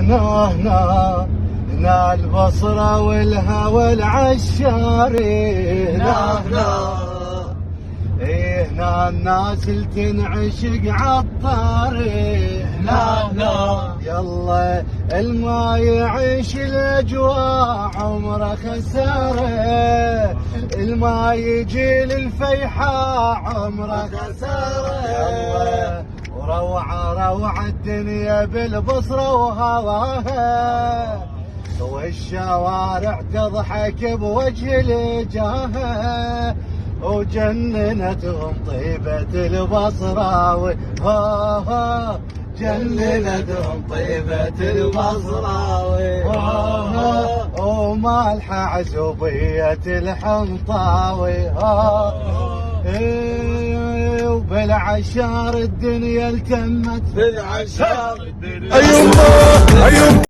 هنا هنا هنا البصرة والهوى العشاري هنا هنا هنا الناس اللي تنعشق عالطاري هنا هنا يلا الما يعيش الاجواء عمره خساره الما يجي للفيحاء عمره خساره وروعه الدنيا بالبصره وهواها والشوارع تضحك بوجه الجاهه وجننتهم طيبة البصراوي جننتهم طيبة البصراوي ومالحة عزوبية الحنطاوي وبالعشار الدنيا التمت بالعشار الدنيا أيوه